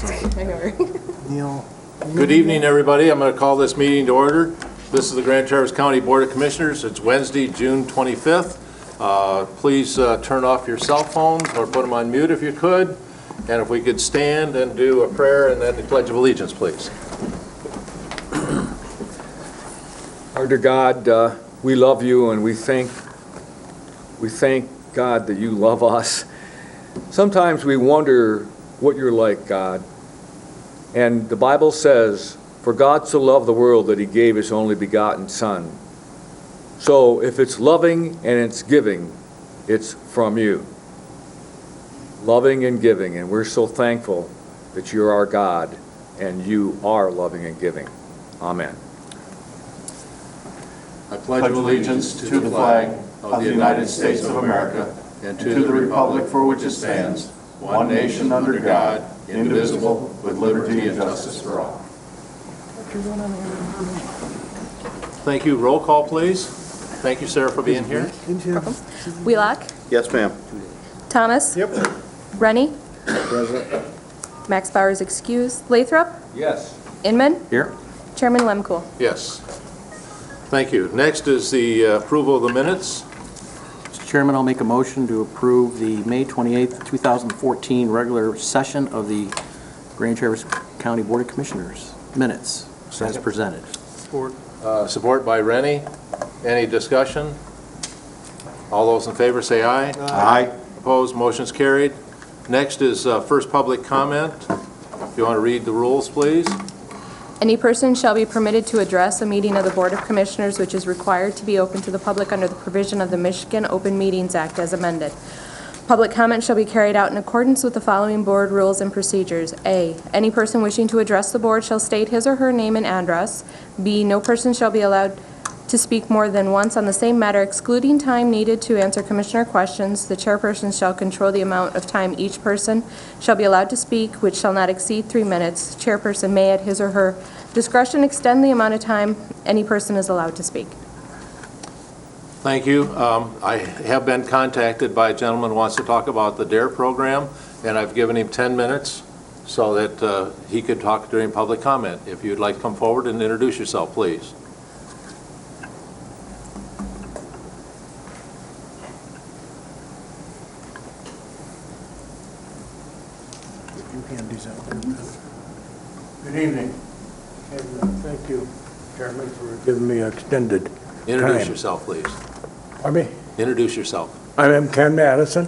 I know, right? Neil. Good evening, everybody. I'm going to call this meeting to order. This is the Grand Traverse County Board of Commissioners. It's Wednesday, June 25th. Please turn off your cell phones or put them on mute if you could. And if we could stand and do a prayer and then the Pledge of Allegiance, please. Our dear God, we love you, and we thank God that you love us. Sometimes we wonder what you're like, God. And the Bible says, "For God so loved the world that he gave his only begotten Son." So if it's loving and it's giving, it's from you. Loving and giving, and we're so thankful that you're our God and you are loving and giving. Amen. I pledge allegiance to the flag of the United States of America and to the republic for which it stands, one nation under God, indivisible, with liberty and justice for all. Thank you. Roll call, please. Thank you, Sarah, for being here. Wheelock, Yes, ma'am. Thomas. Yep. Rennie. Max Bowers excused. Lathrop, Yes. Inman, Here. Chairman Lemkool. Yes. Thank you. Next is the approval of the minutes. Mr. Chairman, I'll make a motion to approve the May 28th, 2014 regular session of the Grand Traverse County Board of Commissioners minutes as presented. Support by Rennie. Any discussion? All those in favor say aye. Aye. Opposed, motion's carried. Next is first public comment. If you want to read the rules, please. Any person shall be permitted to address a meeting of the Board of Commissioners which is required to be open to the public under the provision of the Michigan Open Meetings Act as amended. Public comment shall be carried out in accordance with the following board rules and procedures. A, any person wishing to address the board shall state his or her name and address. B, no person shall be allowed to speak more than once on the same matter, excluding time needed to answer commissioner questions. The chairperson shall control the amount of time each person shall be allowed to speak, which shall not exceed 3 minutes. Chairperson may, at his or her discretion, extend the amount of time any person is allowed to speak. Thank you. I have been contacted by a gentleman who wants to talk about the DARE program, and I've given him 10 minutes so that he could talk during public comment. If you'd like to come forward and introduce yourself, please. Good evening, and thank you, Chairman, for giving me extended Introduce time. yourself, please. Pardon me? Introduce yourself. I am Ken Madison,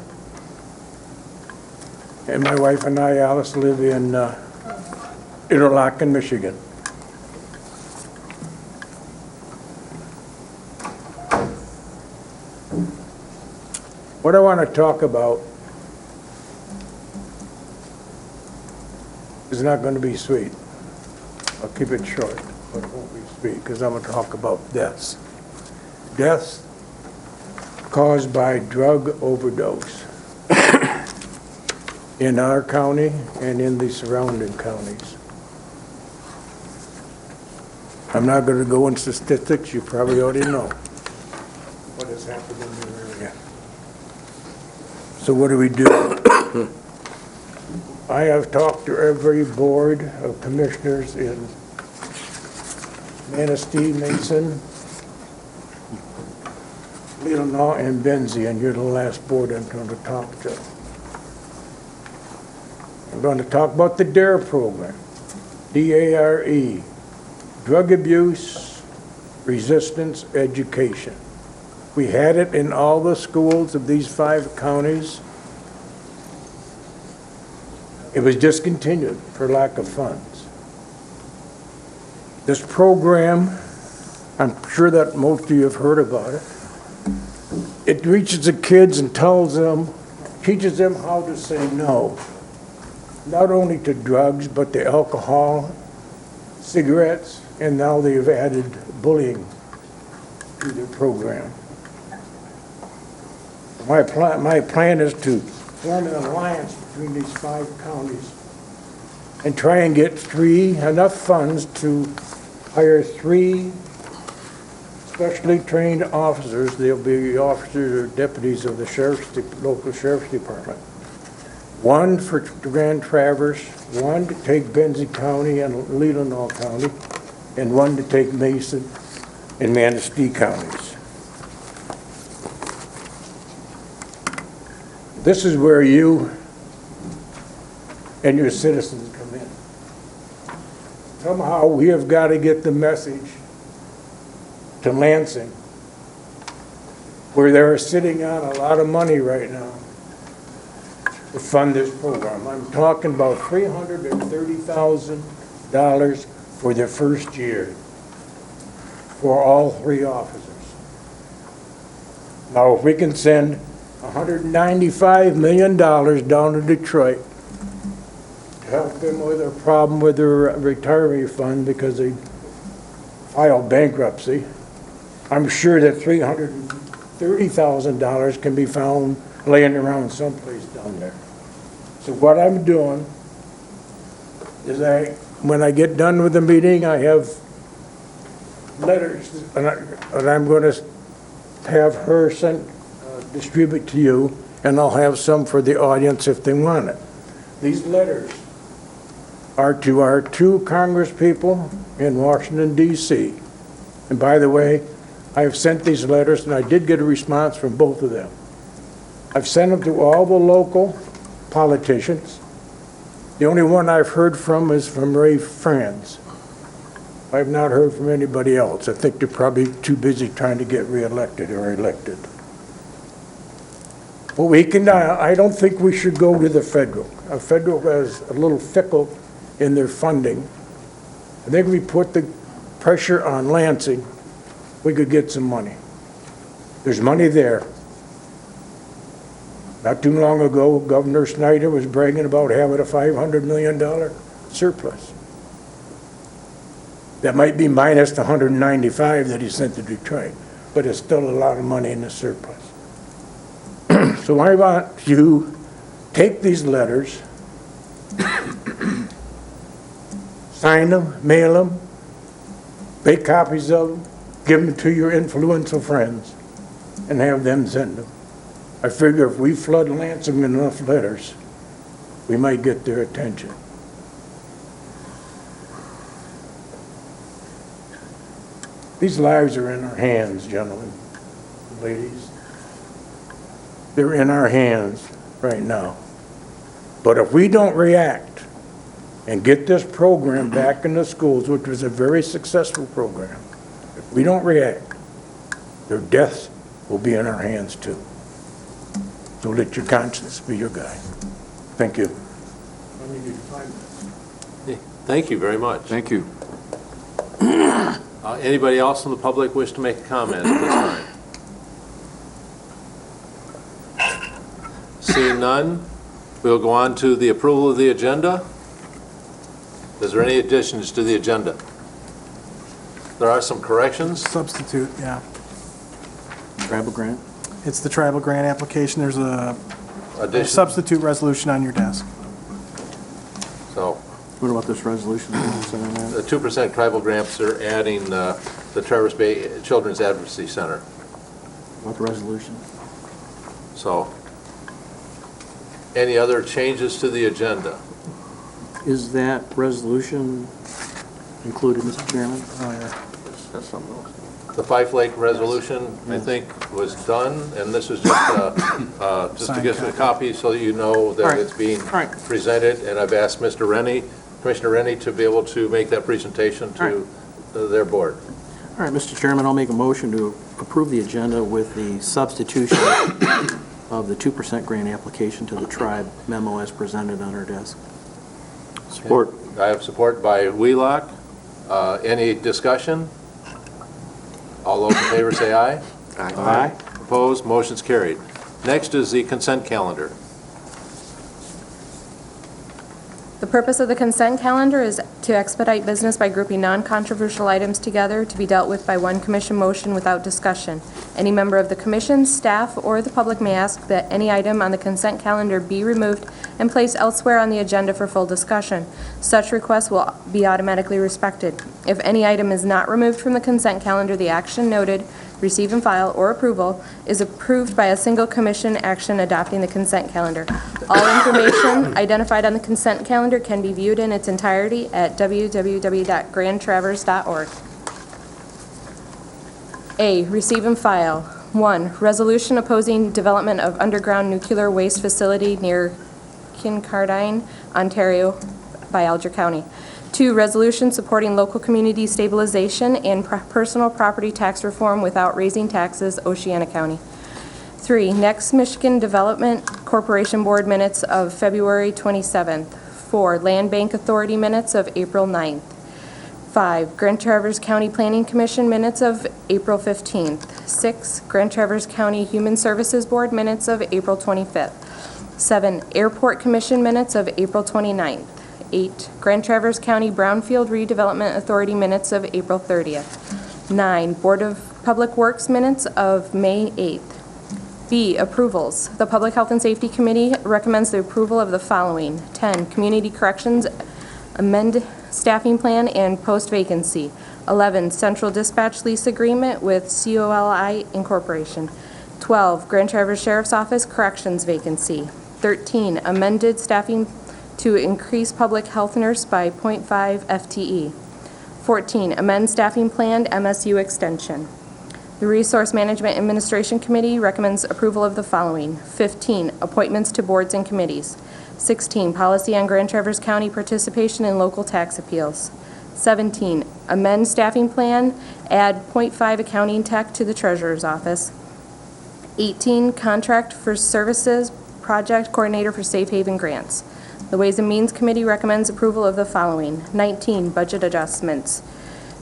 and my wife and I, Alice, live in Interlaken, Michigan. What I want to talk about is not going to be sweet. I'll keep it short, but it won't be sweet, because I'm going to talk about deaths. Deaths caused by drug overdose in our county and in the surrounding counties. I'm not going to go into statistics, you probably already know what has happened in your area. So what do we do? I have talked to every board of commissioners in Manistee, Mason, Leelanau, and Benzie, and you're the last board I'm going to talk to. I'm going to talk about the DARE program, D-A-R-E, Drug Abuse Resistance Education. We had it in all the schools of these 5 counties. It was discontinued for lack of funds. This program, I'm sure that most of you have heard about it. It reaches the kids and teaches them how to say no, not only to drugs, but to alcohol, cigarettes, and now they've added bullying to their program. My plan is to form an alliance between these 5 counties and try and get enough funds to hire 3 specially trained officers. They'll be officers or deputies of the local sheriff's department. one for Grand Traverse, one to take Benzie County and Leelanau County, and one to take Mason and Manistee counties. This is where you and your citizens come in. Somehow, we have got to get the message to Lansing, where they're sitting on a lot of money right now to fund this program. I'm talking about $330,000 for their first year for all 3 officers. Now, if we can send $195 million down to Detroit to help them with their problem with their retiree fund because they filed bankruptcy, I'm sure that $330,000 can be found laying around someplace down there. So what I'm doing is when I get done with the meeting, I have letters, and I'm going to have her distribute to you, and I'll have some for the audience if they want it. These letters are to our 2 congresspeople in Washington, D.C. And by the way, I have sent these letters, and I did get a response from both of them. I've sent them to all the local politicians. The only one I've heard from is from Ray Franz. I've not heard from anybody else. I think they're probably too busy trying to get reelected or elected. Well, I don't think we should go to the federal. Federal is a little fickle in their funding. I think we put the pressure on Lansing, we could get some money. There's money there. Not too long ago, Governor Snyder was bragging about having a $500 million surplus. That might be minus the $195 that he sent to Detroit, but it's still a lot of money in the surplus. So I want you to take these letters, sign them, mail them, make copies of them, give them to your influential friends, and have them send them. I figure if we flood Lansing with enough letters, we might get their attention. These lives are in our hands, gentlemen, ladies. They're in our hands right now. But if we don't react and get this program back in the schools, which was a very successful program, if we don't react, their deaths will be in our hands too. So let your conscience be your guide. Thank you. Thank you very much. Thank you. Anybody else in the public wish to make a comment at this time? Seeing none, we'll go on to the approval of the agenda. Is there any additions to the agenda? There are some corrections. Substitute, yeah. Tribal grant? It's the tribal grant application. There's a Addition. substitute resolution on your desk. So What about this resolution? the 2% tribal grants are adding the Traverse Bay Children's Advocacy Center. What resolution? So any other changes to the agenda? Is that resolution included, Mr. Chairman? Oh, yeah. That's something else. The Fife Lake resolution, I think, was done, and this is just to get a copy so that you know All that right. it's being All right. presented, and I've asked Mr. Rennie, Commissioner Rennie, to be able to make that presentation to their board. All right, Mr. Chairman, I'll make a motion to approve the agenda with the substitution of the 2% grant application to the tribe memo as presented on our desk. Support. I have support by Wheelock. Any discussion? All those in favor say aye. Aye. Opposed, motion's carried. Next is the consent calendar. The purpose of the consent calendar is to expedite business by grouping non-controversial items together to be dealt with by one commission motion without discussion. Any member of the commission, staff, or the public may ask that any item on the consent calendar be removed and placed elsewhere on the agenda for full discussion. Such requests will be automatically respected. If any item is not removed from the consent calendar, the action noted receive and file, or approval is approved by a single commission action adopting the consent calendar. All information identified on the consent calendar can be viewed in its entirety at www.grandtraverse.org. A, receive and file. 1, resolution opposing development of underground nuclear waste facility near Kincardine, Ontario by Alger County. 2, resolution supporting local community stabilization and personal property tax reform without raising taxes, Oceana County. 3, Next Michigan Development Corporation Board minutes of February 27th. 4, Land Bank Authority minutes of April 9th. 5, Grand Traverse County Planning Commission minutes of April 15th. 6, Grand Traverse County Human Services Board minutes of April 25th. 7, Airport Commission minutes of April 29th. 8, Grand Traverse County Brownfield Redevelopment Authority minutes of April 30th. 9, Board of Public Works minutes of May 8th. B, approvals. The Public Health and Safety Committee recommends the approval of the following. 10, Community Corrections amend staffing plan and post vacancy. 11, Central Dispatch lease agreement with COLI Incorporation. 12, Grand Traverse Sheriff's Office corrections vacancy. 13, amended staffing to increase public health nurse by 0.5 FTE. 14, amend staffing plan MSU extension. The Resource Management Administration Committee recommends approval of the following. 15, appointments to boards and committees. 16, policy on Grand Traverse County participation in local tax appeals. 17, amend staffing plan, add 0.5 accounting tech to the treasurer's office. 18, contract for services project coordinator for Safe Haven grants. The Ways and Means Committee recommends approval of the following. 19, budget adjustments.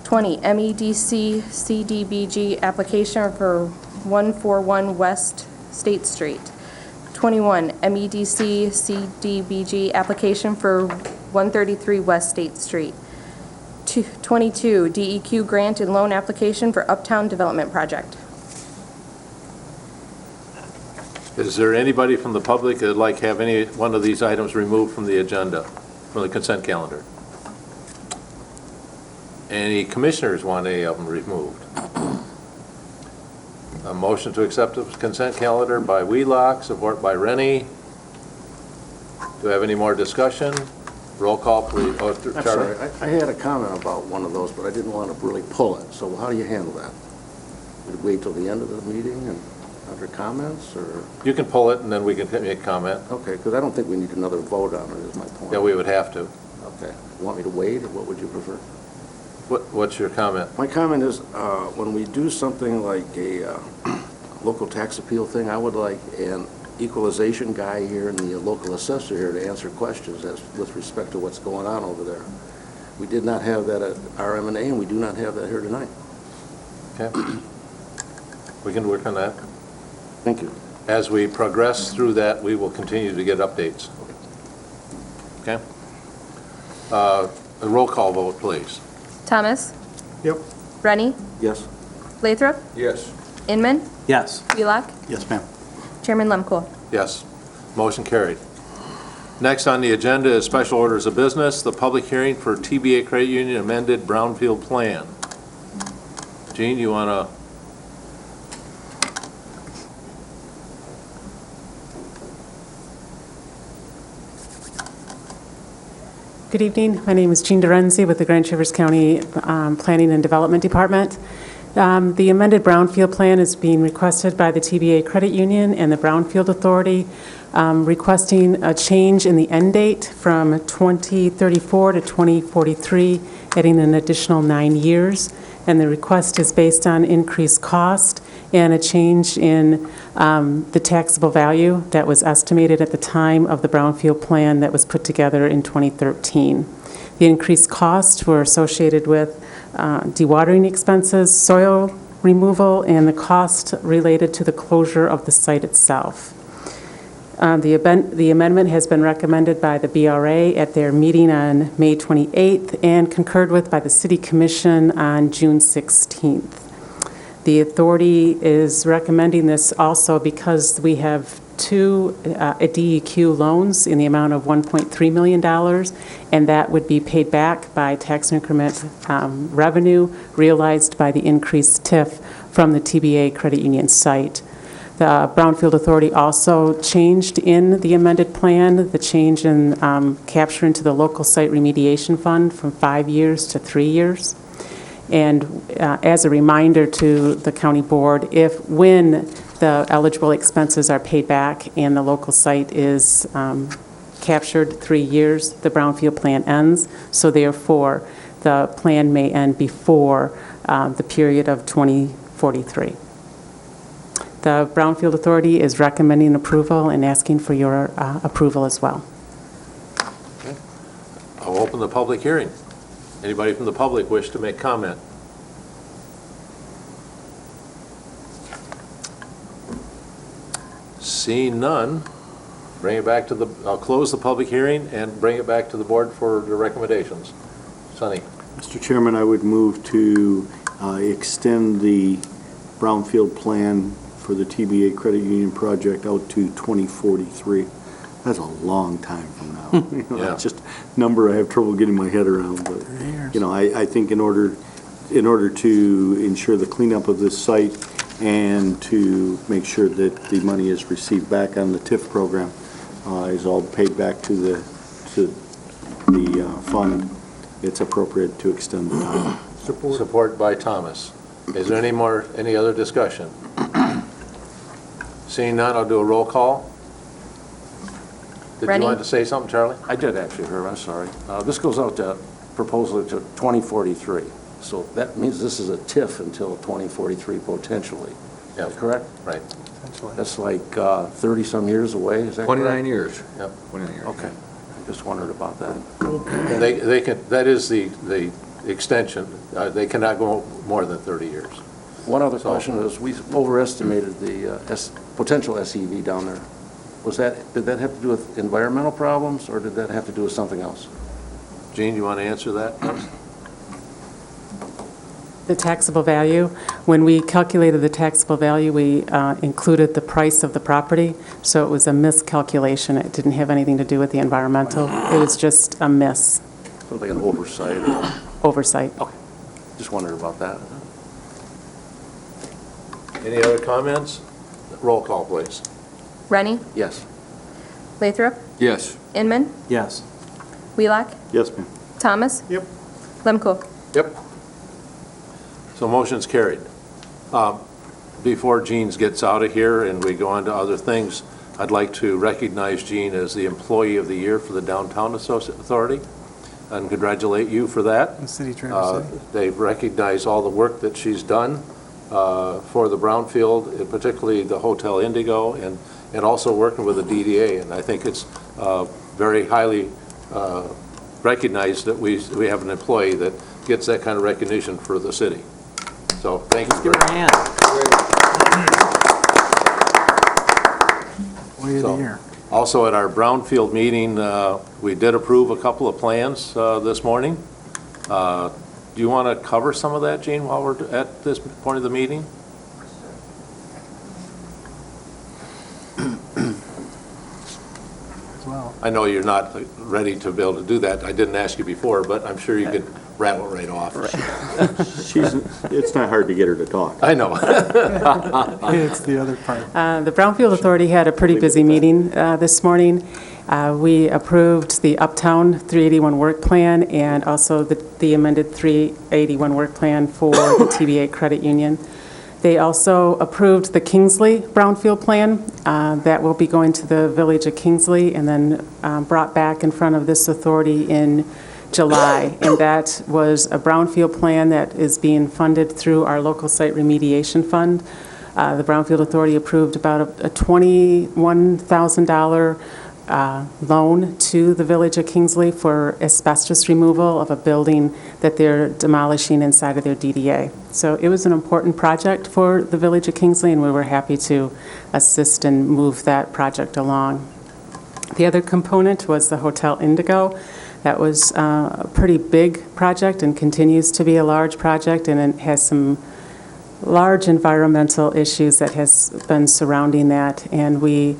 20, MEDC CDBG application for 141 West State Street. 21, MEDC CDBG application for 133 West State Street. 22, DEQ grant and loan application for Uptown Development Project. Is there anybody from the public that'd like to have any one of these items removed from the agenda, from the consent calendar? Any commissioners want any of them removed? A motion to accept the consent calendar by Wheelock, support by Rennie. Do we have any more discussion? Roll call, please. Oh, I'm Charlie? sorry, I had a comment about one of those, but I didn't want to really pull it. So how do you handle that? Would you wait till the end of the meeting and under comments, or? You can pull it, and then we can make comment. Okay, because I don't think we need another vote on it, is my point. Yeah, we would have to. Okay. You want me to wait, or what would you prefer? What's your comment? My comment is, when we do something like a local tax appeal thing, I would like an equalization guy here and the local assessor here to answer questions as with respect to what's going on over there. We did not have that at RMA, and we do not have that here tonight. Okay. We can work on that. Thank you. As we progress through that, we will continue to get updates. Okay? A roll call vote, please. Thomas? Yep. Rennie? Yes? Lathrop? Yes. Inman? Yes. Wheelock? Yes, ma'am. Chairman Lemkool? Yes. Motion carried. Next on the agenda is special orders of business, the public hearing for TBA Credit Union amended Brownfield Plan. Gene, you want to? Good evening. My name is Jean Dorenzi with the Grand Traverse County Planning and Development Department. The amended Brownfield Plan is being requested by the TBA Credit Union and the Brownfield Authority, requesting a change in the end date from 2034 to 2043, adding an additional 9 years. And the request is based on increased cost and a change in the taxable value that was estimated at the time of the Brownfield Plan that was put together in 2013. The increased costs were associated with dewatering expenses, soil removal, and the cost related to the closure of the site itself. The amendment has been recommended by the BRA at their meeting on May 28th and concurred with by the City Commission on June 16th. The authority is recommending this also because we have two DEQ loans in the amount of $1.3 million, and that would be paid back by tax increment revenue realized by the increased TIF from the TBA Credit Union site. The Brownfield Authority also changed in the amended plan, the change in capture into the local site remediation fund from 5 years to 3 years. And as a reminder to the county board, when the eligible expenses are paid back and the local site is captured 3 years, the Brownfield plan ends. So therefore, the plan may end before the period of 2043. The Brownfield Authority is recommending approval and asking for your approval as well. I'll open the public hearing. Anybody from the public wish to make comment? Seeing none, bring it back to I'll close the public hearing and bring it back to the board for the recommendations. Sonny? Mr. Chairman, I would move to extend the Brownfield plan for the TBA Credit Union project out to 2043. That's a long time from now. Yeah. That's just a number I have trouble getting my head around. But, I think in order to ensure the cleanup of this site and to make sure that the money is received back on the TIF program is all paid back to the fund, it's appropriate to extend the time. Support by Thomas. Is there any other discussion? Seeing none, I'll do a roll call. Did Rennie? you want to say something, Charlie? I did actually, Herb, I'm sorry. This goes out to proposal to 2043. So that means this is a TIF until 2043 potentially. Yeah. Correct? Right. That's like 30-some years away, is that correct? 29 years. Yep. 29 years. Okay. I just wondered about that. And they can, that is the extension. They cannot go more than 30 years. One other question is, we overestimated the potential SEV down there. Did that have to do with environmental problems, or did that have to do with something else? Gene, you want to answer that? The taxable value, when we calculated the taxable value, we included the price of the property, so it was a miscalculation. It didn't have anything to do with the environmental. It was just a miss. Something like an oversight? Oversight. Okay. Just wondered about that. Any other comments? Roll call, please. Rennie? Yes. Lathrop? Yes. Inman? Yes. Wheelock? Yes, ma'am. Thomas? Yep. Lemko? Yep. So motion's carried. Before Gene gets out of here and we go on to other things, I'd like to recognize Gene as the Employee of the Year for the Downtown Authority and congratulate you for that. In City Traverse City. They've recognized all the work that she's done for the Brownfield, particularly the Hotel Indigo, and also working with the DDA. And I think it's very highly recognized that we have an employee that gets that kind of recognition for the city. So thank you. Give her a hand. Employee of the Year. Also, at our Brownfield meeting, we did approve a couple of plans this morning. Do you want to cover some of that, Gene, while we're at this point of the meeting? As well. I know you're not ready to be able to do that. I didn't ask you before, but I'm sure you could rattle right off. It's not hard to get her to talk. I know. It's the other part. The Brownfield Authority had a pretty busy meeting this morning. We approved the Uptown 381 work plan and also the amended 381 work plan for the TBA Credit Union. They also approved the Kingsley Brownfield plan that will be going to the Village of Kingsley and then brought back in front of this authority in July. And that was a Brownfield plan that is being funded through our local site remediation fund. The Brownfield Authority approved about a $21,000 loan to the Village of Kingsley for asbestos removal of a building that they're demolishing inside of their DDA. So it was an important project for the Village of Kingsley, and we were happy to assist and move that project along. The other component was the Hotel Indigo. That was a pretty big project and continues to be a large project, and it has some large environmental issues that has been surrounding that. And we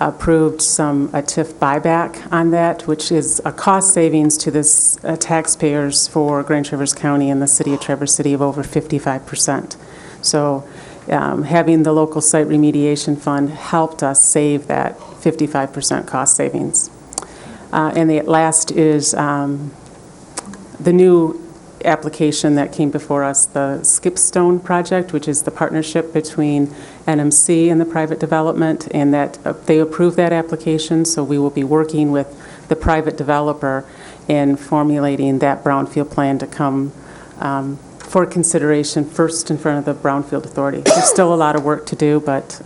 approved a TIF buyback on that, which is a cost savings to this taxpayers for Grand Traverse County and the city of Traverse City of over 55%. So having the local site remediation fund helped us save that 55% cost savings. And the last is the new application that came before us, the Skipstone project, which is the partnership between NMC and the private development, and that they approved that application, so we will be working with the private developer in formulating that brownfield plan to come for consideration first in front of the Brownfield Authority. There's still a lot of work to do, but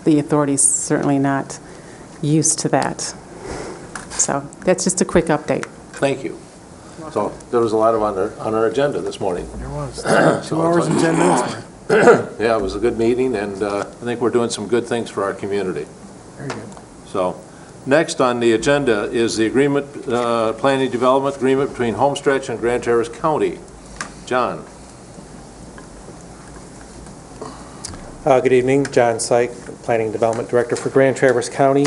the authority's certainly not used to that. So that's just a quick update. Thank you. So there was a lot on our agenda this morning. There was 2 hours and 10 minutes. Yeah, it was a good meeting, and I think we're doing some good things for our community. Very good. So, next on the agenda is the agreement, planning development agreement between Homestretch and Grand Traverse County. John. Good evening, John Syke, Planning Development Director for Grand Traverse County.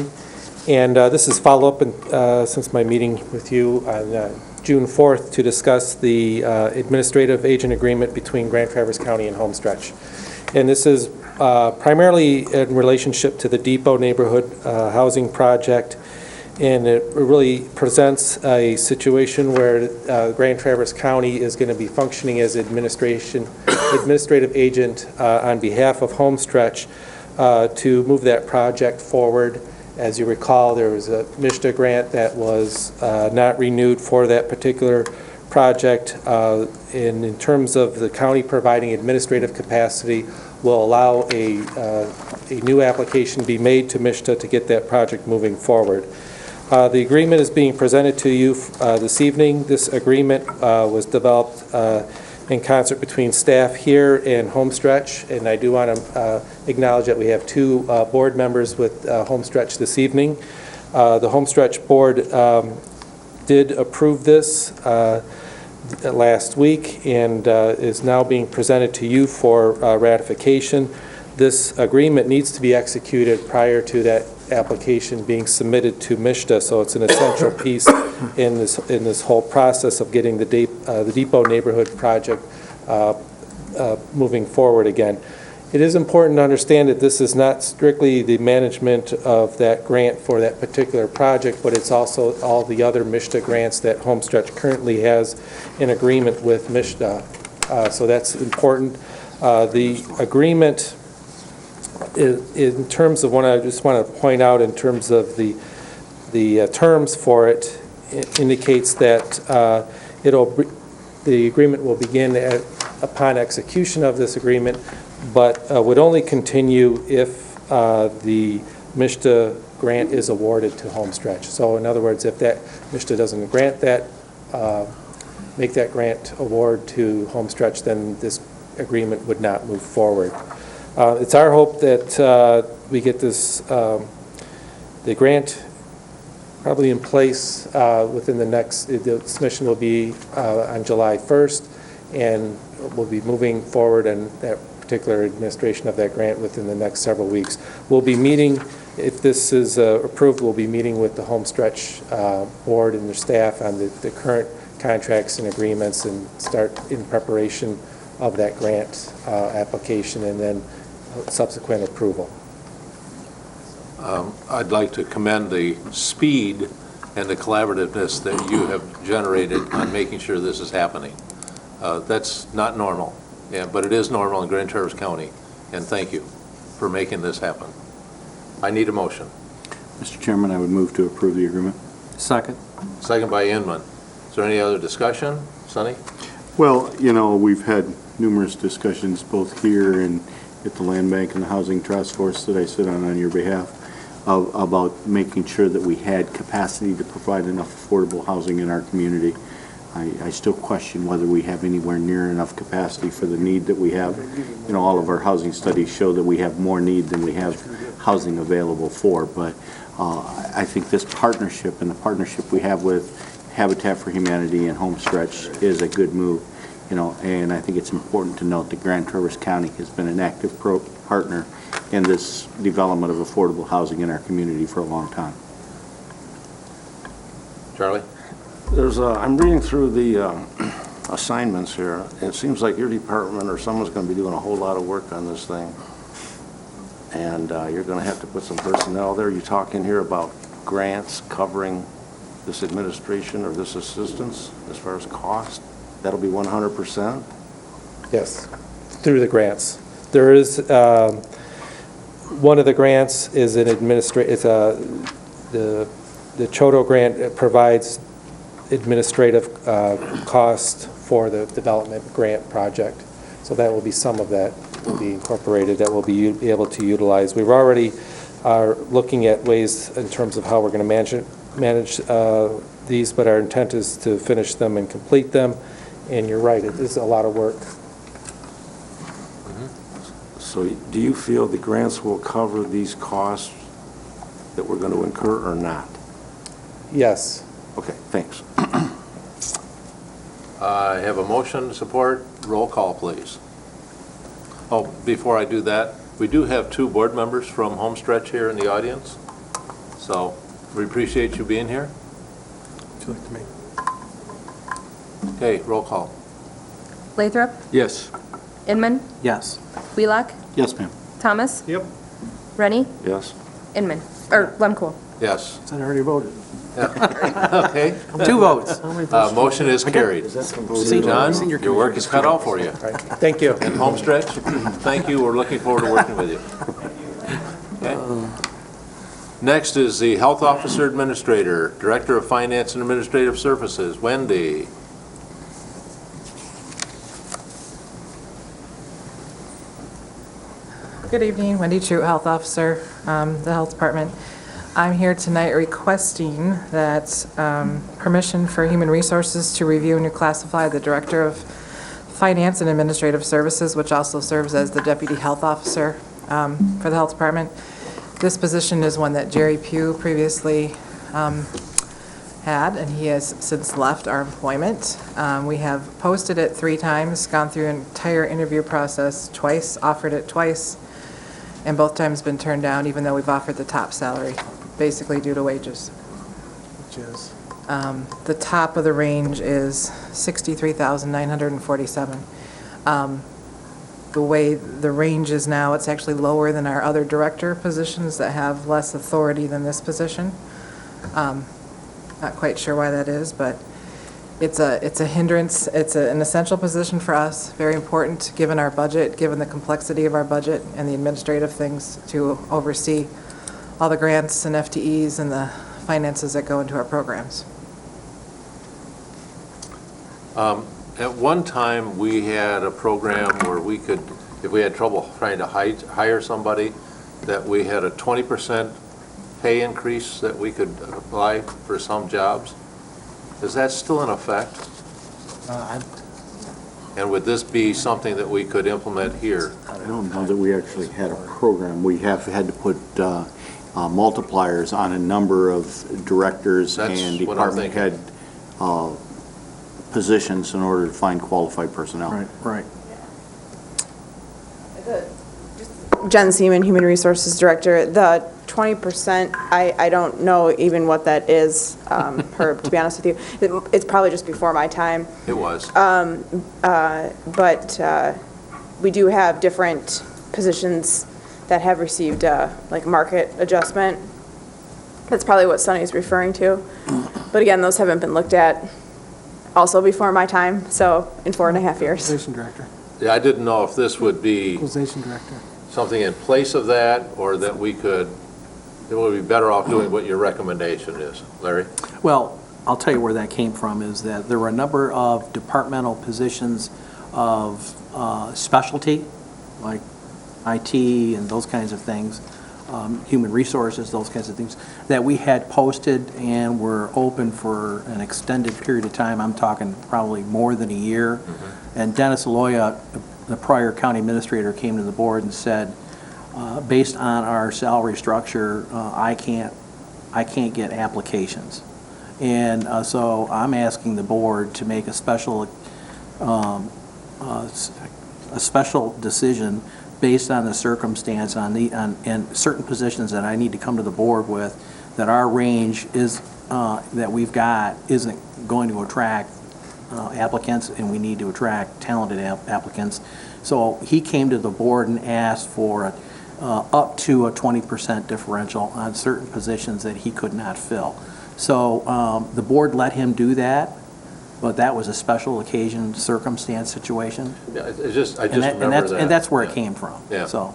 And this is follow-up since my meeting with you on June 4th to discuss the administrative agent agreement between Grand Traverse County and Homestretch. And this is primarily in relationship to the Depot Neighborhood Housing Project. And it really presents a situation where Grand Traverse County is going to be functioning as administrative agent on behalf of Homestretch to move that project forward. As you recall, there was a MSHDA grant that was not renewed for that particular project. And in terms of the county providing administrative capacity, will allow a new application be made to MSHDA to get that project moving forward. The agreement is being presented to you this evening. This agreement was developed in concert between staff here and Homestretch, and I do want to acknowledge that we have 2 board members with Homestretch this evening. The Homestretch board did approve this last week and is now being presented to you for ratification. This agreement needs to be executed prior to that application being submitted to MSHDA, so it's an essential piece in this whole process of getting the Depot Neighborhood Project moving forward again. It is important to understand that this is not strictly the management of that grant for that particular project, but it's also all the other MSHDA grants that Homestretch currently has in agreement with MSHDA. So that's important. The agreement, in terms of what I just want to point out in terms of the terms for it, indicates that the agreement will begin upon execution of this agreement, but would only continue if the MSHDA grant is awarded to Homestretch. So in other words, if that MSHDA doesn't grant that, make that grant award to Homestretch, then this agreement would not move forward. It's our hope that we get this, the grant probably in place within the next, the submission will be on July 1st, and we'll be moving forward in that particular administration of that grant within the next several weeks. We'll be meeting, if this is approved, we'll be meeting with the Homestretch board and their staff on the current contracts and agreements and start in preparation of that grant application and then subsequent approval. I'd like to commend the speed and the collaborativeness that you have generated on making sure this is happening. That's not normal, but it is normal in Grand Traverse County, and thank you for making this happen. I need a motion. Mr. Chairman, I would move to approve the agreement. Second. Second by Inman. Is there any other discussion? Sonny? Well, you know, we've had numerous discussions both here and at the Land Bank and the Housing Trust Force that I sit on your behalf about making sure that we had capacity to provide enough affordable housing in our community. I still question whether we have anywhere near enough capacity for the need that we have. You know, all of our housing studies show that we have more need than we have housing available for, but I think this partnership and the partnership we have with Habitat for Humanity and Homestretch is a good move, you know, and I think it's important to note that Grand Traverse County has been an active partner in this development of affordable housing in our community for a long time. Charlie? I'm reading through the assignments here. It seems like your department or someone's going to be doing a whole lot of work on this thing. And you're going to have to put some personnel there. You're talking here about grants covering this administration or this assistance as far as cost. That'll be 100%? Yes, through the grants. There is, one of the grants is the Choto grant. It provides administrative cost for the development grant project. So that will be some of that will be incorporated, that we'll be able to utilize. We've already are looking at ways in terms of how we're going to manage these, but our intent is to finish them and complete them. And you're right, it is a lot of work. So do you feel the grants will cover these costs that we're going to incur or not? Yes. Okay, thanks. I have a motion to support. Roll call, please. Oh, before I do that, we do have 2 board members from Homestretch here in the audience. So we appreciate you being here. Would you like to make? Okay, roll call. Lathrop, Yes. Inman, Yes. Wheelock, Yes, ma'am. Thomas, Yep. Rennie, Yes? Inman, or Lemkool. Yes. I already voted. Okay. 2 votes. Motion is carried. John, your work is cut out for you. Thank you. And Homestretch, thank you. We're looking forward to working with you. Okay. Next is the Health Officer Administrator, Director of Finance and Administrative Services, Wendy. Good evening, Wendy True, Health Officer, the Health Department. I'm here tonight requesting that permission for Human Resources to review and classify the Director of Finance and Administrative Services, which also serves as the Deputy Health Officer for the Health Department. This position is one that Jerry Pugh previously had, and he has since left our employment. We have posted it 3 times, gone through an entire interview process twice, offered it twice, and both times been turned down, even though we've offered the top salary, basically due to wages. Which is? The top of the range is $63,947. The way the range is now, it's actually lower than our other director positions that have less authority than this position. Not quite sure why that is, but it's a hindrance. It's an essential position for us, very important given our budget, given the complexity of our budget and the administrative things to oversee all the grants and FTEs and the finances that go into our programs. At one time, we had a program where we could, if we had trouble trying to hire somebody, that we had a 20% pay increase that we could apply for some jobs. Is that still in effect? And would this be something that we could implement here? I don't know that we actually had a program. We have had to put multipliers on a number of directors That's and what I'm department thinking. head positions in order to find qualified personnel. Right. Jen Seaman, Human Resources Director. The 20%, I don't know even what that is, Herb, to be honest with you. It's probably just before my time. It was. But we do have different positions that have received like market adjustment. That's probably what Sunny's referring to. But again, those haven't been looked at also before my time, so in 4.5 years. Equalization Director. Yeah, I didn't know if this would be Equalization Director. something in place of that, or that we could, it would be better off doing what your recommendation is. Larry? Well, I'll tell you where that came from, is that there were a number of departmental positions of specialty, like IT and those kinds of things, human resources, those kinds of things, that we had posted and were open for an extended period of time. I'm talking probably more than a year. And Dennis Aloya, the prior county administrator, came to the board and said, based on our salary structure, I can't get applications. And so I'm asking the board to make a special decision based on the circumstance, and certain positions that I need to come to the board with, that our range is, that we've got isn't going to attract applicants, and we need to attract talented applicants. So he came to the board and asked for up to a 20% differential on certain positions that he could not fill. So the board let him do that, but that was a special occasion circumstance situation. Yeah, it's just, I just And remember that. and that's where Yeah. it came from. Yeah. So,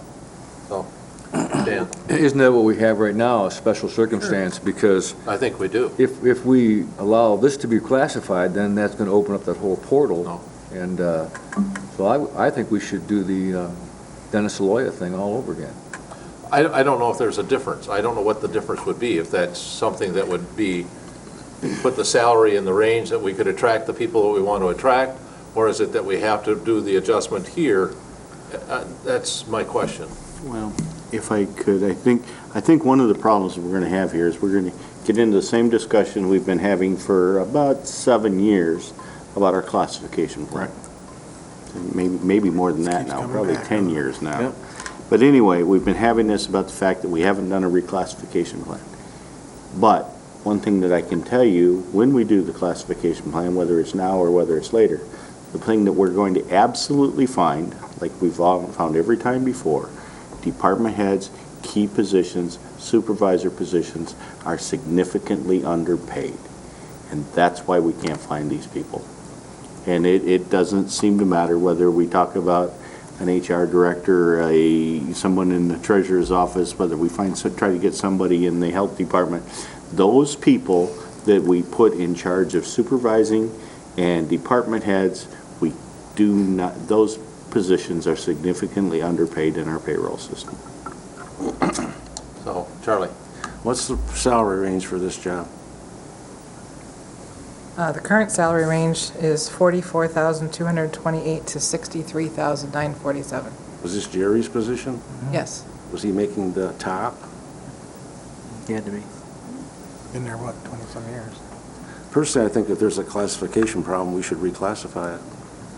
So, Dan, Isn't that what we have right now, a special circumstance? Because I think we do. if we allow this to be classified, then that's going to open up that whole portal. No. And so I think we should do the Dennis Aloya thing all over again. I don't know if there's a difference. I don't know what the difference would be, if that's something that would be, put the salary in the range that we could attract the people that we want to attract, or is it that we have to do the adjustment here? That's my question. Well, if I could, I think one of the problems we're going to have here is we're going to get into the same discussion we've been having for about 7 years about our classification plan. Maybe more than that Keeps now, coming probably back, 10 huh? years now. Yep. But anyway, we've been having this about the fact that we haven't done a reclassification plan. But one thing that I can tell you, when we do the classification plan, whether it's now or whether it's later, the thing that we're going to absolutely find, like we've all found every time before, department heads, key positions, supervisor positions are significantly underpaid. And that's why we can't find these people. And it doesn't seem to matter whether we talk about an HR director, someone in the treasurer's office, whether we try to get somebody in the health department. Those people that we put in charge of supervising and department heads, those positions are significantly underpaid in our payroll system. So, Charlie? What's the salary range for this job? The current salary range is $44,228 to $63,947. Was this Jerry's position? Yes. Was he making the top? he had to be. Been there, what, 20-some years? Personally, I think if there's a classification problem, we should reclassify it,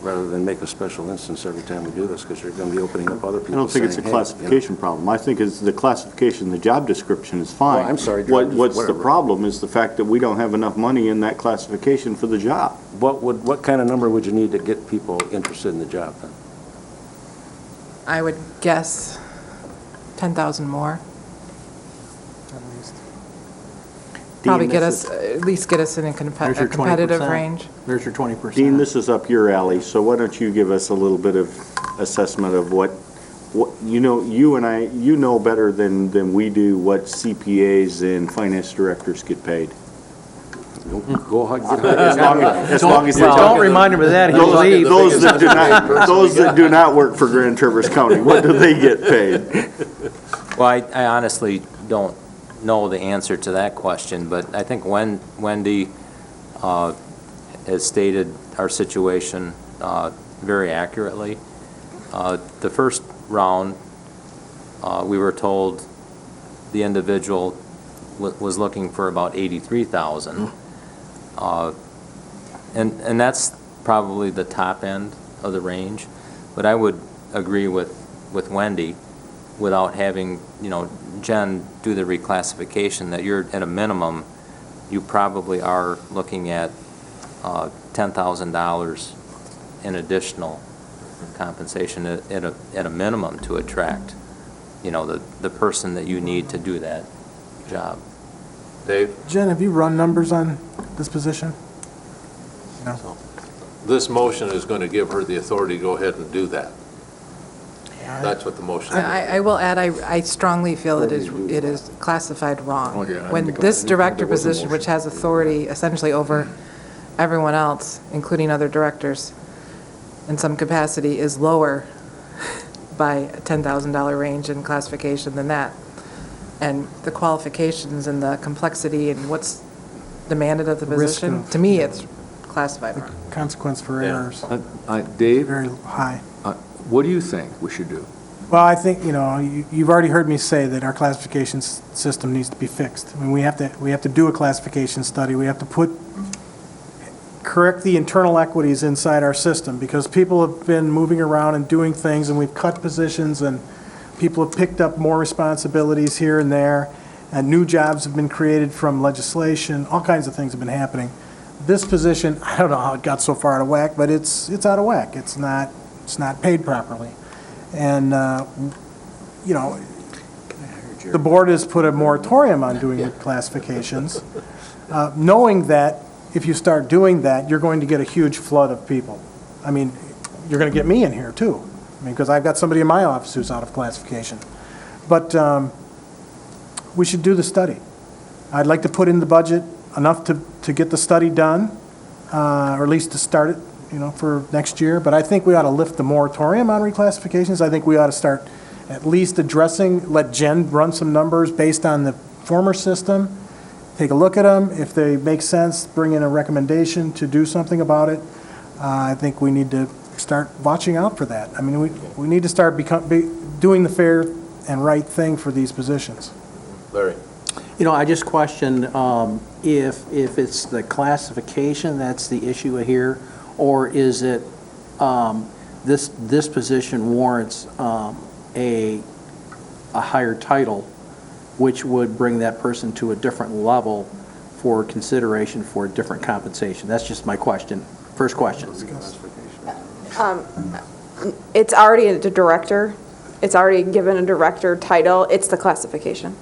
rather than make a special instance every time we do this, because you're going to be opening up other people I don't think it's a saying, hey, classification problem. I think it's the classification, the job description is fine. Well, I'm sorry, What's the whatever. problem is the fact that we don't have enough money in that classification for the job. What kind of number would you need to get people interested in the job then? I would guess 10,000 more. At least. Probably Dean, get this us, at least get us in a There's your competitive 20%. range. There's your 20%. Dean, this is up your alley, so why don't you give us a little bit of assessment of what, you and I, you know better than we do what CPAs and finance directors get paid. Go ahead, get As long as they Don't remind him of that, he'll leave. Those that do not work for Grand Traverse County, what do they get paid? Well, I honestly don't know the answer to that question, but I think Wendy has stated our situation very accurately. The first round, we were told the individual was looking for about $83,000. And that's probably the top end of the range. But I would agree with Wendy, without having, Jen do the reclassification, that you're at a minimum, you probably are looking at $10,000 in additional compensation at a minimum to attract, the person that you need to do that job. Dave? Jen, have you run numbers on this position? No. This motion is going to give her the authority to go ahead and do that. That's what the motion is. I will add, I strongly feel it is classified wrong. Oh, yeah, I When think this there was a director position, motion. which has authority essentially over everyone else, including other directors, in some capacity, is lower by a $10,000 range in classification than that. And the qualifications and the complexity and what's demanded of the Risk position, of- to me, it's classified wrong. Consequence for Yeah. errors, Dave, very high. what do you think we should do? Well, I think, you've already heard me say that our classification system needs to be fixed. I mean, we have to do a classification study. We have to correct the internal equities inside our system, because people have been moving around and doing things, and we've cut positions, and people have picked up more responsibilities here and there, and new jobs have been created from legislation, all kinds of things have been happening. This position, I don't know how it got so far out of whack, but it's out of whack. It's not paid properly. And, you know, the board has put a moratorium on doing classifications, knowing that if you start doing that, you're going to get a huge flood of people. I mean, you're going to get me in here too, I mean, because I've got somebody in my office who's out of classification. But we should do the study. I'd like to put in the budget enough to get the study done, or at least to start it, you know, for next year. But I think we ought to lift the moratorium on reclassifications. I think we ought to start at least addressing, let Jen run some numbers based on the former system, take a look at them. If they make sense, bring in a recommendation to do something about it. I think we need to start watching out for that. I mean, we need to start doing the fair and right thing for these positions. Larry? You know, I just question if it's the classification that's the issue here, or is it this position warrants a higher title, which would bring that person to a different level for consideration for different compensation? That's just my question. First question. It's already a director. It's already given a director title. It's the classification.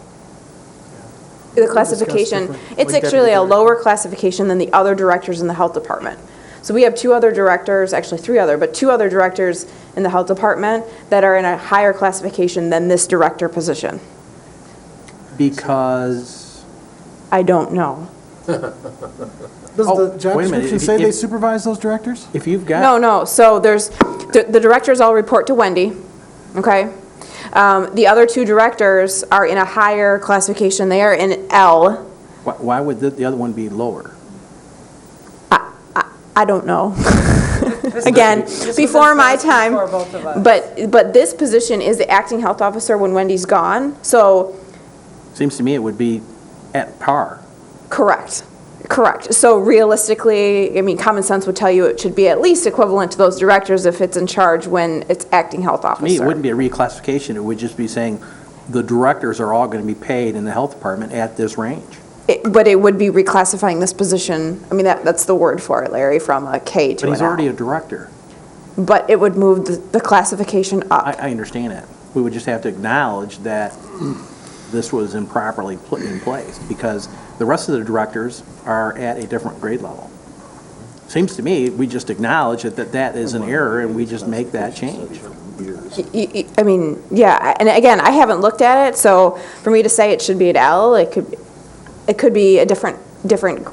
The classification, it's actually a lower classification than the other directors in the health department. So we have two other directors, actually two other directors in the health department that are in a higher classification than this director position. Because? I don't know. Does the job wait a minute. description say they supervise those directors? If you've got... No. So there's, the directors all report to Wendy, okay? The other two directors are in a higher classification. They are in L. Why would the other one be lower? I don't know. Again, before my time. But this position is the acting health officer when Wendy's gone, so. Seems to me it would be at par. Correct. So realistically, I mean, common sense would tell you it should be at least equivalent to those directors if it's in charge when it's acting health officer. To me, it wouldn't be a reclassification. It would just be saying the directors are all going to be paid in the health department at this range. But it would be reclassifying this position, I mean, that's the word for it, Larry, from a K to an L. But he's already a director. But it would move the classification up. I understand that. We would just have to acknowledge that this was improperly put in place because the rest of the directors are at a different grade level. Seems to me we just acknowledge that is an error and we just make that change. I mean, yeah, and again, I haven't looked at it, so for me to say it should be at L, it could be a different,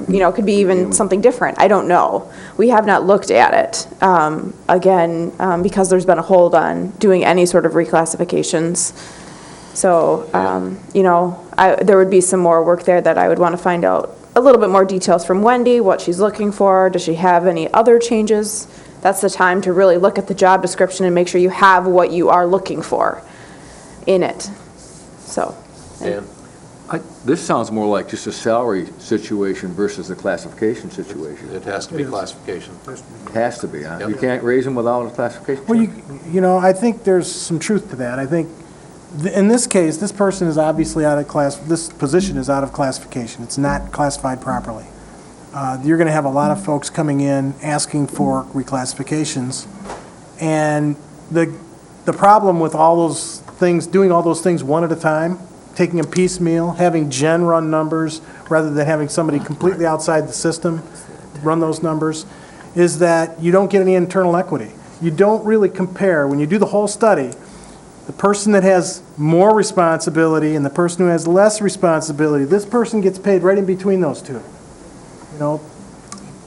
you know, it could be even something different. I don't know. We have not looked at it, again, because there's been a hold on doing any sort of reclassifications. So, you know, there would be some more work there that I would want to find out a little bit more details from Wendy, what she's looking for. Does she have any other changes? That's the time to really look at the job description and make sure you have what you are looking for in it. So. Dan? This sounds more like just a salary situation versus a classification situation. It has to be classification. It has to be, huh? Yep. You can't raise them without a classification? Well, you know, I think there's some truth to that. I think in this case, this person is obviously out of class, this position is out of classification. It's not classified properly. You're going to have a lot of folks coming in asking for reclassifications. And the problem with all those things, doing all those things one at a time, taking them piecemeal, having Jen run numbers rather than having somebody completely outside the system run those numbers, is that you don't get any internal equity. You don't really compare. When you do the whole study, the person that has more responsibility and the person who has less responsibility, this person gets paid right in between those two. You know,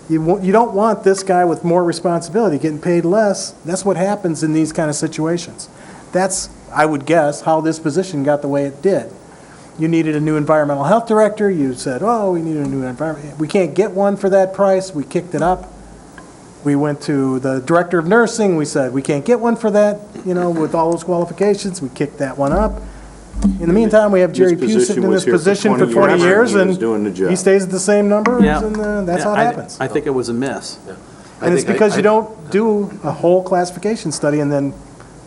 you don't want this guy with more responsibility getting paid less. That's what happens in these kind of situations. That's, I would guess, how this position got the way it did. You needed a new environmental health director. You said, oh, we need a new environment. We can't get one for that price. We kicked it up. We went to the director of nursing. We said, we can't get one for that, you know, with all those qualifications. We kicked that one up. In the meantime, we have Jerry This Pugh sitting in this position position was for here for 20 20 years, years, and he was doing the job. he stays at the same numbers, Yeah. and that's how it Yeah, happens. I think it was a miss. And it's because you don't do a whole classification study, and then